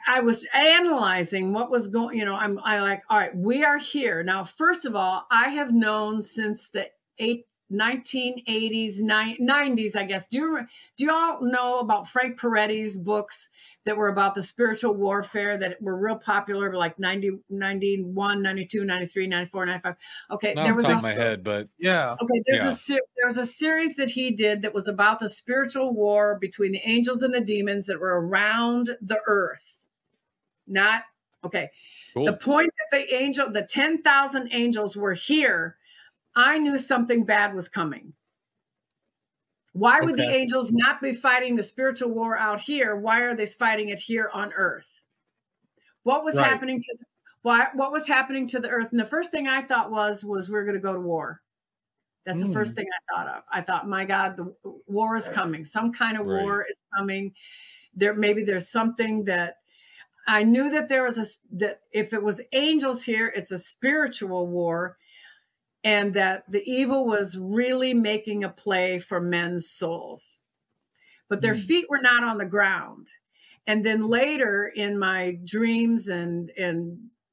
I was analyzing what was going, I like, all right, we are here. Now, first of all, I have known since the 1980s, 90s, I guess. Do you all know about Frank Peretti's books that were about the spiritual warfare that were real popular, like 90, 91, 92, 93, 94, 95. Okay, not off the top of my head, but yeah. Okay, there was a series that he did that was about the spiritual war between the angels and the demons that were around the earth. Not okay. Cool. The point that the 10,000 angels were here, I knew something bad was coming. Why would the angels not be fighting the spiritual war out here? Why are they fighting it here on earth? What was happening to what was happening to the earth? And the first thing I thought was we're going to go to war. That's the first thing I thought of. I thought, my God, the war is coming. Some kind of war is coming. Maybe there's something that I knew that there was that if it was angels here, it's a spiritual war. And that the evil was really making a play for men's souls. But their feet were not on the ground. And then later in my dreams and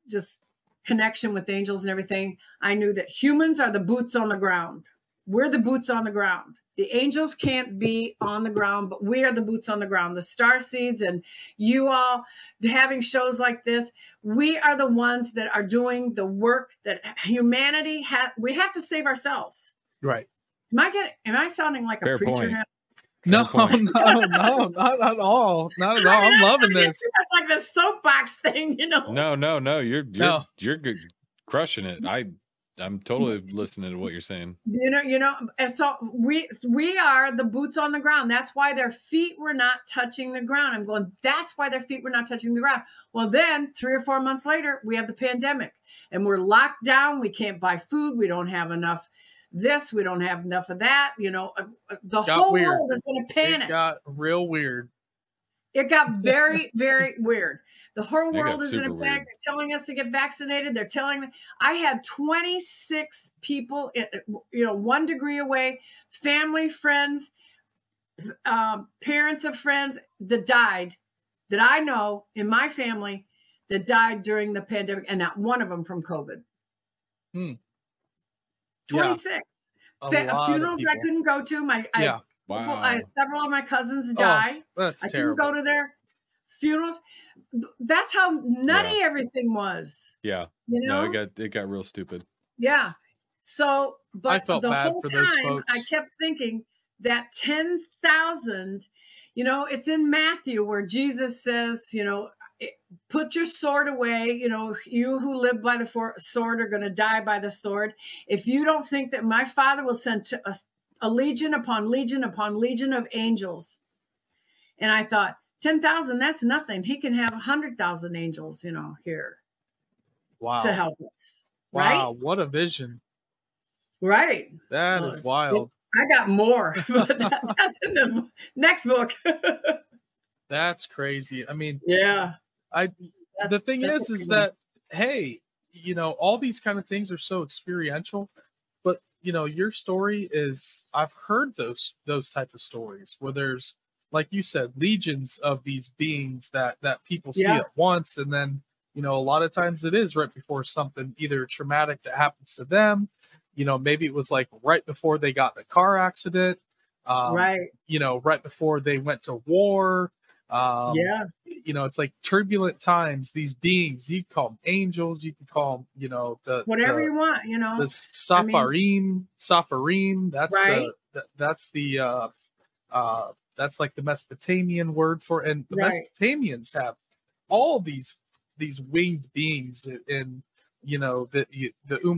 just connection with angels and everything, I knew that humans are the boots on the ground. We're the boots on the ground. The angels can't be on the ground, but we are the boots on the ground. The star seeds and you all having shows like this, we are the ones that are doing the work that humanity we have to save ourselves. Right. Am I sounding like a preacher now? No, not at all. Not at all. I'm loving this. That's like the soapbox thing, you know. No. You're good, crushing it. I'm totally listening to what you're saying. You know, and so we are the boots on the ground. That's why their feet were not touching the ground. I'm going, that's why their feet were not touching the ground. Well, then 3 or 4 months later, we have the pandemic and we're locked down. We can't buy food. We don't have enough this. We don't have enough of that. You know, the whole world is in a panic. It got real weird. It got very, very weird. The whole world is in a panic. They're telling us to get vaccinated. They're telling me I had 26 people, 1 degree away, family, friends, parents of friends that died, that I know in my family that died during the pandemic, and not one of them from COVID. 26 funerals I couldn't go to. I had several of my cousins die. That's terrible. Couldn't go to their funerals. That's how nutty everything was. Yeah. You know? No, it got real stupid. Yeah. So, but I felt bad whole for those time folks. I kept thinking that 10,000, it's in Matthew where Jesus says, put your sword away. You who live by the sword are going to die by the sword. If you don't think that my Father will send a legion upon legion upon legion of angels. And I thought, 10,000, that's nothing. He can have 100,000 angels, here. Wow. To help us. Wow, right? What a vision. Right. That is wild. I got more, but that's in the next book. That's crazy. I mean, yeah. The thing is that, hey, all these kind of things are so experiential, but your story is, I've heard those type of stories where there's, like you said, legions of these beings that people see at once. And then, a lot of times it is right before something either traumatic that happens to them. Maybe it was like right before they got in a car accident. Right. Right before they went to war. It's like turbulent times. These beings, you can call them angels. You can call them, whatever you want, the Sapharim. That's right. That's like the Mesopotamian word for, and the Mesopotamians have all these winged beings in, the Uma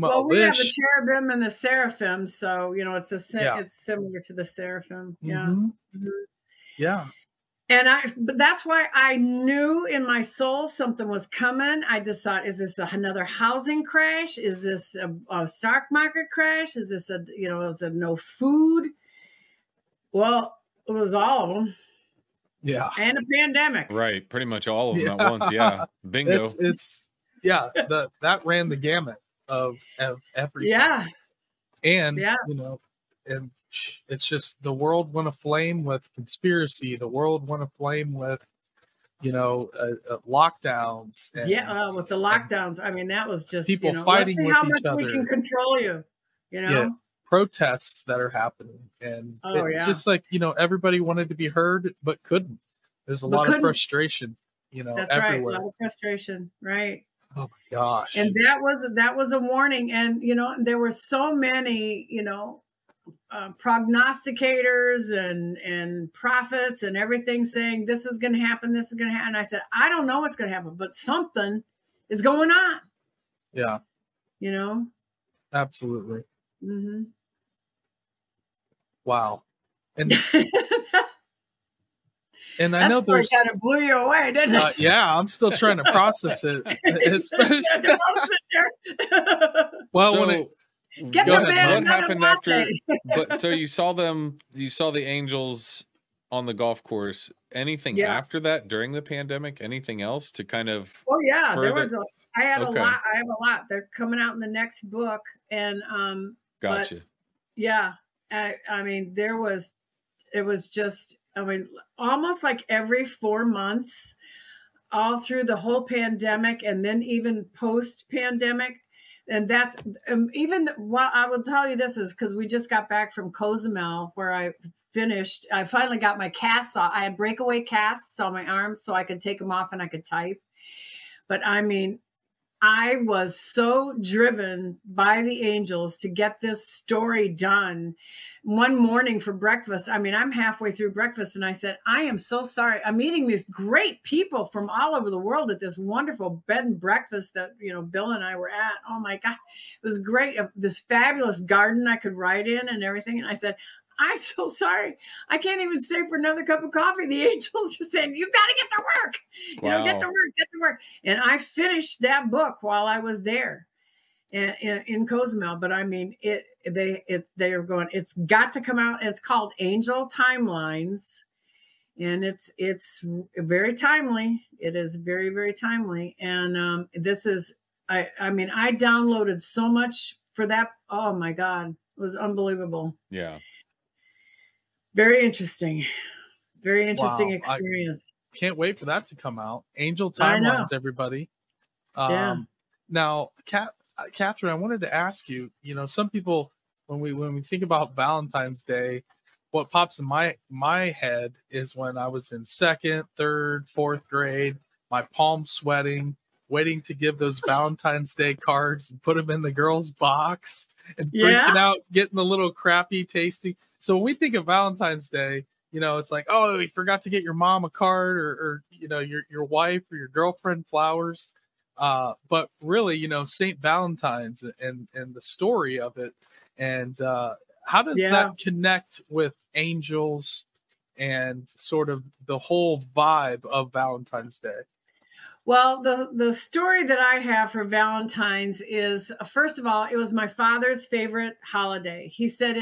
Elish. We have the cherubim and the seraphim, so it's similar to the seraphim. Yeah. And but that's why I knew in my soul something was coming. I just thought, is this another housing crash? Is this a stock market crash? Is this is it no food? Well, it was all of them. Yeah. And a pandemic. Right. Pretty much all of them at once. Yeah. Bingo. That ran the gamut of everything. Yeah. And, and it's just the world went aflame with conspiracy. The world went aflame with, lockdowns. And, with the lockdowns. I mean, that was just people fighting with each other. Let's see how much we can control you, Yeah. Protests that are happening, and it's just like everybody wanted to be heard but couldn't, There's a lot of frustration, That's everywhere. right. A lot of frustration. Right. Oh my gosh. And that was a warning. And, there were so many, prognosticators and prophets and everything saying this is going to happen. This is going to happen. And I said, I don't know what's going to happen, but something is going on. Yeah. Mm-hmm. Absolutely. Wow. And and I know there's kind of blew you away, didn't it? Yeah, I'm still trying to process it. Especially well, so, get the man what happened after? But so you saw the angels on the golf course. Anything after that during the pandemic? Anything else to kind of? Oh yeah, there was I have a lot. They're coming out in the next book, and gotcha. I mean, it was just, almost like every 4 months, all through the whole pandemic, and then even post-pandemic. And that's even what I will tell you this is because we just got back from Cozumel, where I finally got my casts off. I had breakaway casts on my arms so I could take them off and I could type. But I was so driven by the angels to get this story done. One morning for breakfast, I'm halfway through breakfast and I said, I am so sorry. I'm meeting these great people from all over the world at this wonderful bed and breakfast that, Bill and I were at. Oh my God, it was great. This fabulous garden I could ride in and everything. And I said, I'm so sorry. I can't even stay for another cup of coffee. The angels are saying, you got to get to work. Wow. Get to work. And I finished that book while I was there in Cozumel. But they are going, it's got to come out. It's called Angel Timelines. And it's very timely. It is very, very timely. And this is, I downloaded so much for that. Oh my God. It was unbelievable. Yeah. Very interesting. Very interesting experience. I can't wait for that to come out. Angel Timelines, everybody. Now, Catherine, I wanted to ask you, some people, when we think about Valentine's Day, what pops in my head is when I was in 2nd, 3rd, 4th grade, my palms sweating, waiting to give those Valentine's Day cards and put them in the girl's box and freaking out, getting the little crappy tasty. So when we think of Valentine's Day, it's like, oh, you forgot to get your mom a card or your wife or your girlfriend flowers. But really, St. Valentine's and the story of it. And how does that connect with angels and sort of the whole vibe of Valentine's Day? Well, the story that I have for Valentine's is, first of all, it was my father's favorite holiday. He said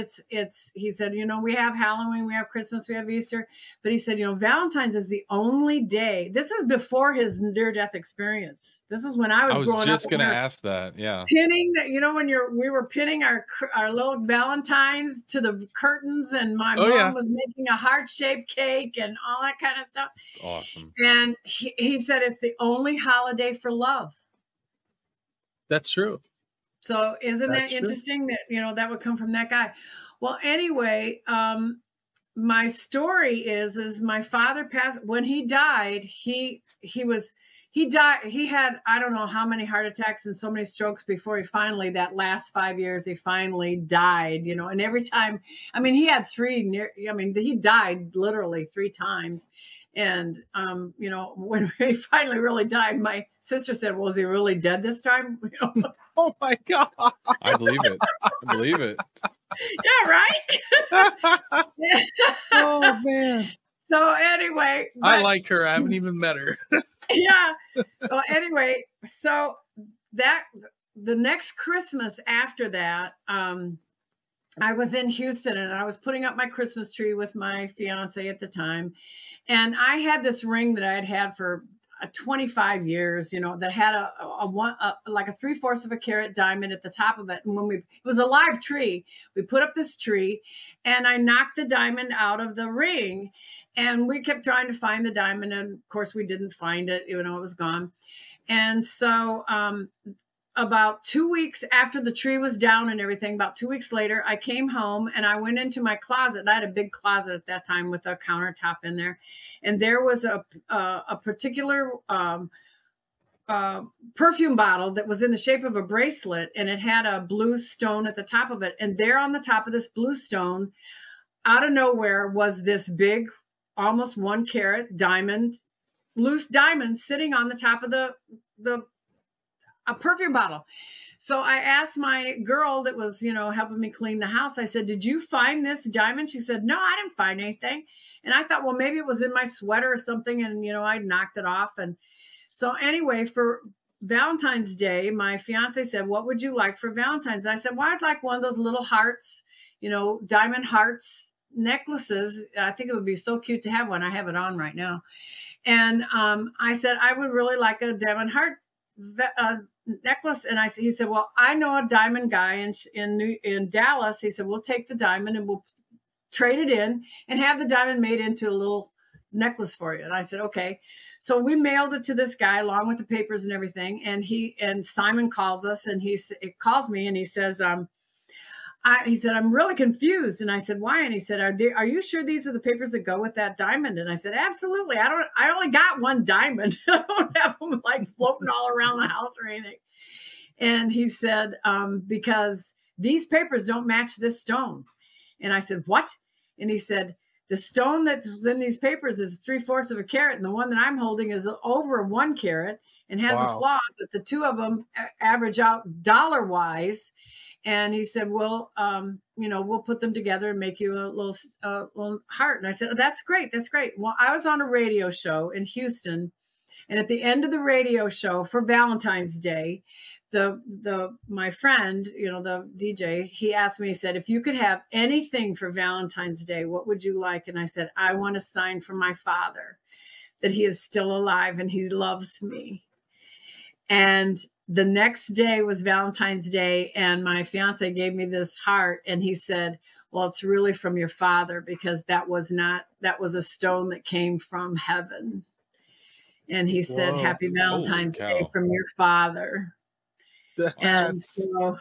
he said, we have Halloween, we have Christmas, we have Easter, but he said, Valentine's is the only day. This is before his near-death experience. This is when I was growing up. I was just going to ask that. Yeah. Pinning, when we were pinning our little Valentines to the curtains, and my mom was making a heart-shaped cake and all that kind of stuff. It's awesome. And he said it's the only holiday for love. That's true. So isn't that interesting that, that would come from that guy? Well, anyway, my story is my father passed when he died. He died. He had, I don't know how many heart attacks and so many strokes before he finally, that last 5 years, he finally died, and every time, he had he died literally 3 times. And, when he finally really died, my sister said, well, was he really dead this time? Oh my God. I believe it. Yeah, right? Oh man. So anyway. I like her. I haven't even met her. Yeah. Well, anyway, so the next Christmas after that, I was in Houston and I was putting up my Christmas tree with my fiance at the time. And I had this ring that I had had for 25 years, that had like a 3/4 of a carat diamond at the top of it. And it was a live tree, we put up this tree and I knocked the diamond out of the ring, and we kept trying to find the diamond. And of course we didn't find it, it was gone. And so, about 2 weeks after the tree was down and everything, about 2 weeks later, I came home and I went into my closet. I had a big closet at that time with a countertop in there. And there was a particular perfume bottle that was in the shape of a bracelet, and it had a blue stone at the top of it. And there on the top of this blue stone, out of nowhere, was this big, almost 1 carat diamond, loose diamond sitting on the top of a perfume bottle. So I asked my girl that was, helping me clean the house. I said, "Did you find this diamond?" She said, "No, I didn't find anything." And I thought, well, maybe it was in my sweater or something. And, I knocked it off. And so anyway, for Valentine's Day, my fiance said, "What would you like for Valentine's?" I said, "Well, I'd like one of those little hearts, diamond hearts necklaces. I think it would be so cute to have one. I have it on right now." And I said, "I would really like a diamond heart necklace." And he said, "Well, I know a diamond guy in Dallas." He said, "We'll take the diamond and we'll trade it in and have the diamond made into a little necklace for you." And I said, "Okay." So we mailed it to this guy along with the papers and everything. And Simon calls us, and he calls me and he says, he said, "I'm really confused." And I said, "Why?" And he said, "Are you sure these are the papers that go with that diamond?" And I said, "Absolutely. I only got one diamond. I don't have them like floating all around the house or anything." And he said, "Because these papers don't match this stone." And I said, "What?" And he said, "The stone that's in these papers is 3/4 of a carat, and the one that I'm holding is over 1 carat and has a flaw, but the two of them average out dollar-wise." And he said, "Well, we'll put them together and make you a little heart." And I said, "Oh, that's great. That's great." Well, I was on a radio show in Houston, and at the end of the radio show for Valentine's Day, my friend, the DJ, he asked me, he said, "If you could have anything for Valentine's Day, what would you like?" And I said, "I want a sign from my father that he is still alive and he loves me." And the next day was Valentine's Day, and my fiance gave me this heart, and he said, "Well, it's really from your father, because that was a stone that came from heaven." And he said, "Happy Valentine's Day from your father." And so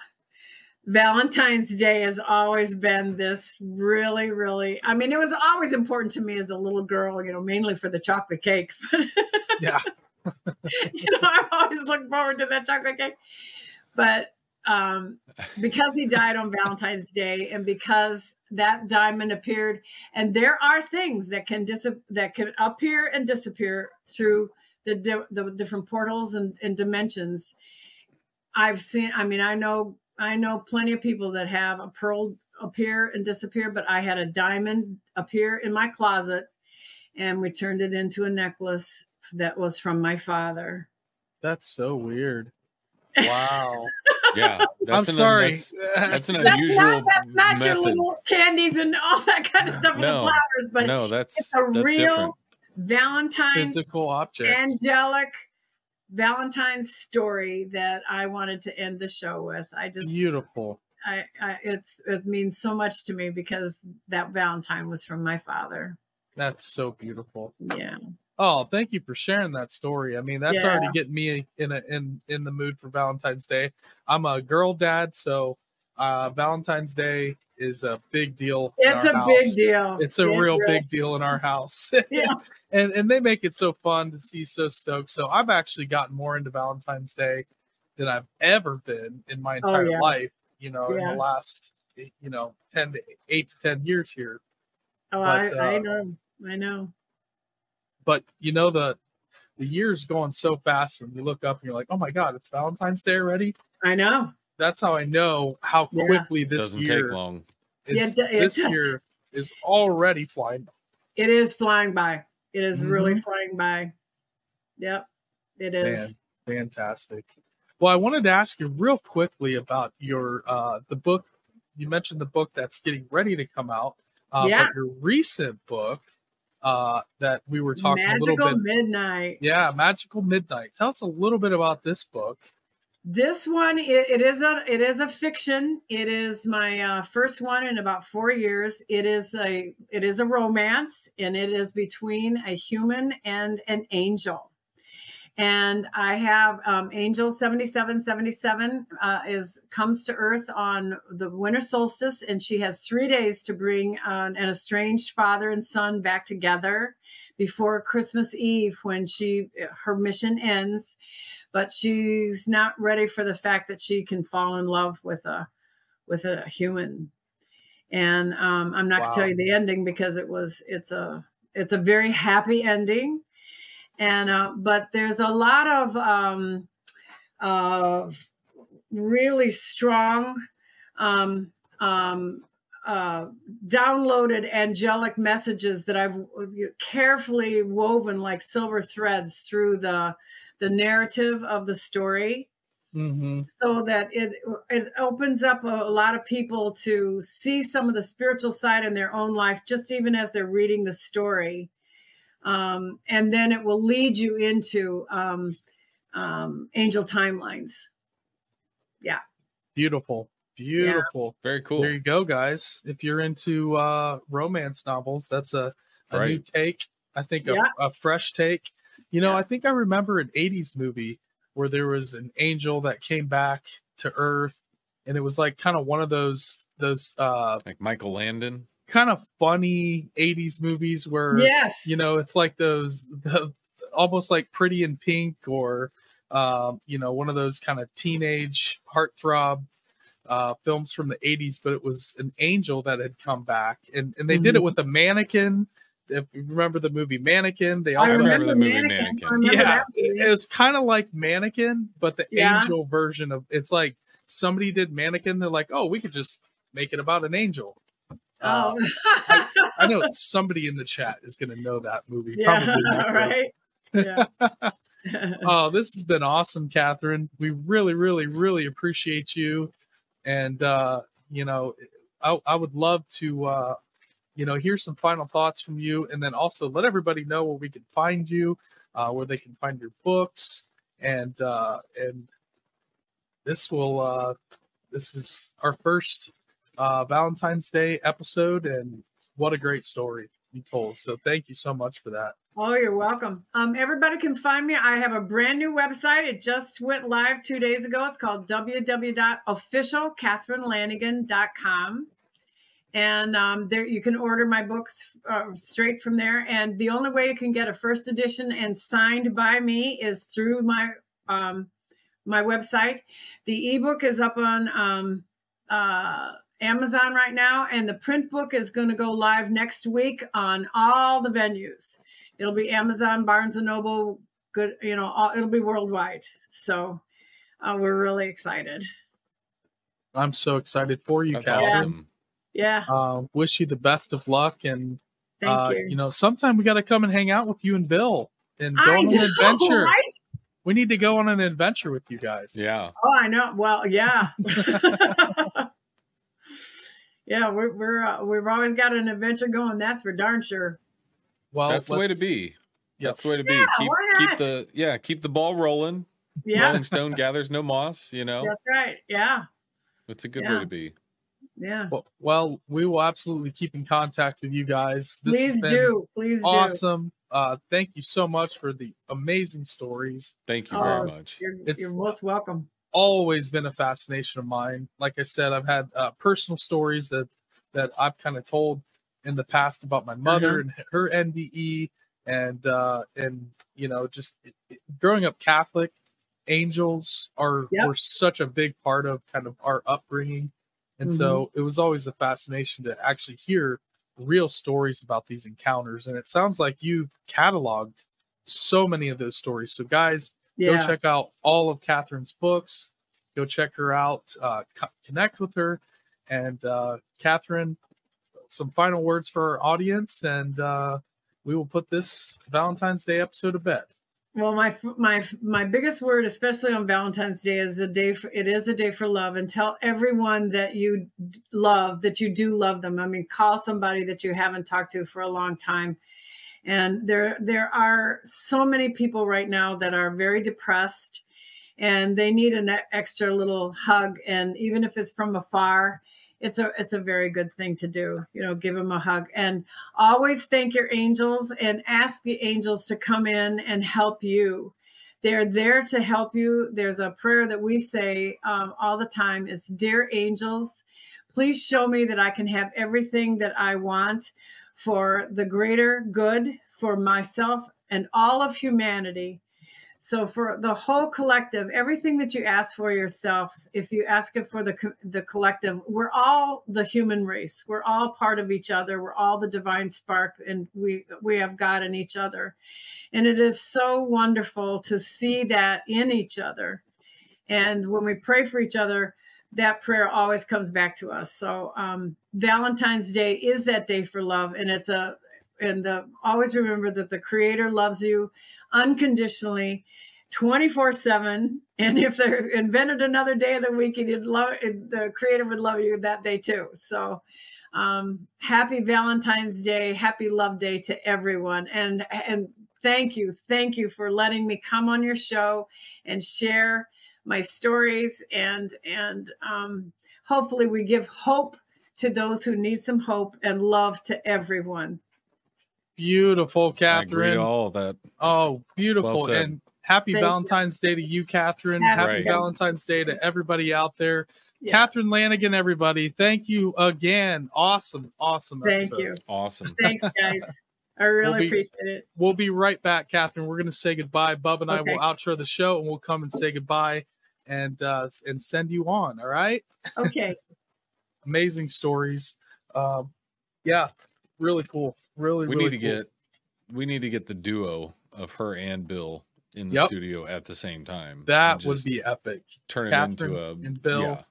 Valentine's Day has always been this really, really, it was always important to me as a little girl, mainly for the chocolate cake. Yeah. I've always looked forward to that chocolate cake. But because he died on Valentine's Day, and because that diamond appeared, and there are things that can appear and disappear through the different portals and dimensions. I've seen, I know plenty of people that have a pearl appear and disappear, but I had a diamond appear in my closet, and we turned it into a necklace that was from my father. That's so weird. Wow. Yeah, I'm sorry. That's an unusual that's not method. Your little candies and all that kind of stuff with the flowers, but it's a real different. Valentine's physical object, angelic Valentine's story that I wanted to end the show with. Beautiful. It means so much to me because that Valentine was from my father. That's so beautiful. Yeah. Oh, thank you for sharing that story. That's already getting me in the mood for Valentine's Day. I'm a girl dad, so Valentine's Day is a big deal. It's a big deal. It's a real big deal in our house. Yeah. and they make it so fun to see, so stoked. So I've actually gotten more into Valentine's Day than I've ever been in my entire life, in the last, 8 to 10 years here. Oh, but, I know. But the year's going so fast when you look up and you're like, "Oh my God, it's Valentine's Day already." I know. That's how I know how quickly this doesn't year take long. This year is already flying. It is flying by. It is really flying by. Yep, it is. Man, fantastic. Well, I wanted to ask you real quickly about your the book. You mentioned the book that's getting ready to come out. But your recent book that we were talking a little bit. Magical Midnight. Yeah, Magical Midnight. Tell us a little bit about this book. This one, it is a fiction. It is my first one in about 4 years. It is a romance, and it is between a human and an angel. And I have Angel 7777 comes to Earth on the winter solstice, and she has 3 days to bring an estranged father and son back together before Christmas Eve, when her mission ends. But she's not ready for the fact that she can fall in love with a human. And I'm not going to tell you the ending, because it's a very happy ending. And but there's a lot of really strong downloaded angelic messages that I've carefully woven like silver threads through the narrative of the story. So that it opens up a lot of people to see some of the spiritual side in their own life, just even as they're reading the story. And then it will lead you into angel timelines. Yeah. Beautiful. Beautiful. Yeah. Very cool. There you go, guys. If you're into romance novels, that's a new take. I think a fresh take. You know, I think I remember an 80s movie where there was an angel that came back to Earth, and it was like kind of one of those like Michael Landon kind of funny 80s movies where you know, it's like those almost like Pretty in Pink, or you know, one of those kind of teenage heartthrob films from the 80s, but it was an angel that had come back, and they did it with a mannequin. If you remember the movie Mannequin, they also remember the movie Mannequin. Yeah, it was kind of like Mannequin, but the angel version of it's like somebody did Mannequin. They're like, oh, we could just make it about an angel. I know somebody in the chat is going to know that movie. Probably not, right? Yeah. Oh, this has been awesome, Catherine. We really, really, really appreciate you. And, you know, I would love to, you know, hear some final thoughts from you, and then also let everybody know where we can find you, where they can find your books. And this is our first Valentine's Day episode, and what a great story you told. So thank you so much for that. Oh, you're welcome. Everybody can find me. I have a brand new website. It just went live 2 days ago. It's called www.officialcatherinelanigan.com. And there you can order my books straight from there. And the only way you can get a first edition and signed by me is through my my website. The ebook is up on Amazon right now, and the print book is going to go live next week on all the venues. It'll be Amazon, Barnes and Noble, good, you know, it'll be worldwide. So we're really excited. I'm so excited for you, That's Catherine. awesome. Yeah. Wish you the best of luck, and thank you. you know, sometime we got to come and hang out with you and Bill and go on an adventure. Right? We need to go on an adventure with you guys. Yeah. Oh, I know. Well, yeah. Yeah, we've always got an adventure going. That's for darn sure. Well, that's the way to be. That's the way to be. Keep the ball rolling. Yeah. Rolling stone gathers no moss, you know. That's right. Yeah. It's a good way to be. Yeah. Well, we will absolutely keep in contact with you guys. Please do. Awesome. Thank you so much for the amazing stories. Thank you very much. You're most welcome. Always been a fascination of mine. Like I said, I've had personal stories that I've kind of told in the past about my mother and her NDE, and you know, just growing up Catholic, angels were such a big part of kind of our upbringing, and so it was always a fascination to actually hear real stories about these encounters. And it sounds like you've cataloged so many of those stories. So guys, go check out all of Catherine's books. Go check her out. Connect with her. And Catherine, some final words for our audience, and we will put this Valentine's Day episode to bed. Well, my biggest word, especially on Valentine's Day, is it is a day for love. And tell everyone that you love, that you do love them. I mean, call somebody that you haven't talked to for a long time. And there are so many people right now that are very depressed, and they need an extra little hug. And even if it's from afar, it's a very good thing to do. You know, give them a hug, and always thank your angels and ask the angels to come in and help you. They're there to help you. There's a prayer that we say all the time. It's, dear angels, please show me that I can have everything that I want for the greater good, for myself and all of humanity. So for the whole collective, everything that you ask for yourself, if you ask it for the collective, we're all the human race. We're all part of each other. We're all the divine spark, and we have God in each other. And it is so wonderful to see that in each other. And when we pray for each other, that prayer always comes back to us. So Valentine's Day is that day for love. And always remember that the Creator loves you unconditionally, 24/7. And if they invented another day of the week, the Creator would love you that day too. So happy Valentine's Day, happy Love Day to everyone. And thank you for letting me come on your show and share my stories, and hopefully we give hope to those who need some hope, and love to everyone. Beautiful, Catherine. I agree to all that. Oh, beautiful. Well, and happy Valentine's Day to you, Catherine. Happy Valentine's Day to everybody out there. Yeah. Catherine Lanigan, everybody. Thank you again. Awesome episode. Thank you. Awesome. Thanks, guys. I really appreciate it. We'll be right back, Catherine. We're going to say goodbye. Bub and I will outro the show, and we'll come and say goodbye and send you on. All right? Okay. Amazing stories. Yeah, really cool. We need to get the duo of her and Bill in the studio at the same time. That would be epic. Turn it Catherine into and Bill.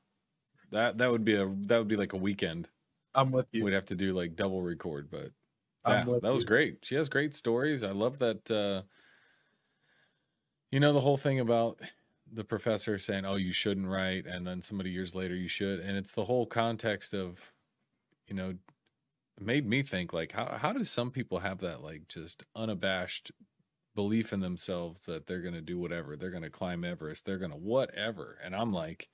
Yeah. That would be like a weekend. I'm with you. We'd have to do like double record, but that was great. She has great stories. I love that. The whole thing about the professor saying, "Oh, you shouldn't write," and then somebody years later you should, and it's the whole context of, made me think, like, how do some people have that, like, just unabashed belief in themselves that they're going to do whatever, they're going to climb Everest, they're going to whatever. And I'm like,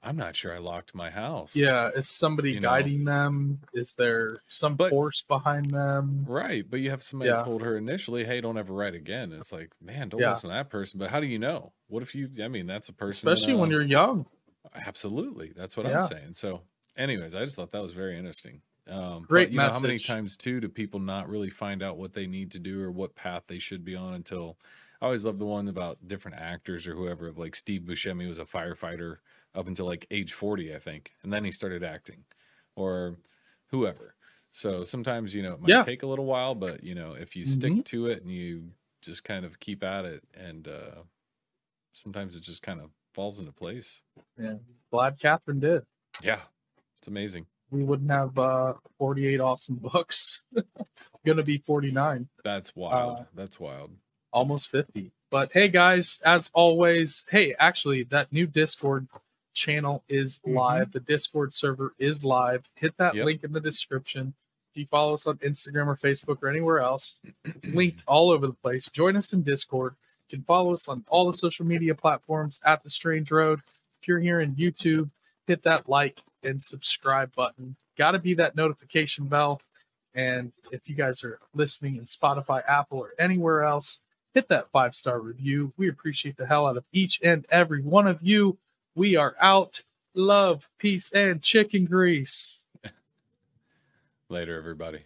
I'm not sure I locked my house. Yeah. Is somebody guiding them? Is there some force behind them? Right. But you have somebody told her initially, hey, don't ever write again. It's like, man, don't listen to that person. But how do you know? What if that's a person. Especially when you're young. Absolutely. That's what I'm saying. So anyways, I just thought that was very interesting. Great but, message. How many times too do people not really find out what they need to do or what path they should be on until? I always love the one about different actors or whoever. Like Steve Buscemi was a firefighter up until like age 40, I think, and then he started acting, or whoever. So sometimes it might take a little while, but if you stick to it and you just kind of keep at it, and sometimes it just kind of falls into place. Yeah, glad Catherine did. Yeah, it's amazing. We wouldn't have 48 awesome books. Gonna be 49. That's wild. That's wild. Almost 50. But hey, guys, as always, actually, that new Discord channel is live. The Discord server is live. Hit that link in the description. If you follow us on Instagram or Facebook or anywhere else, it's linked all over the place. Join us in Discord. You can follow us on all the social media platforms at The Strange Road. If you're here in YouTube, hit that like and subscribe button. Got to be that notification bell. And if you guys are listening in Spotify, Apple, or anywhere else, hit that 5-star review. We appreciate the hell out of each and every one of you. We are out. Love, peace, and chicken grease. Later, everybody.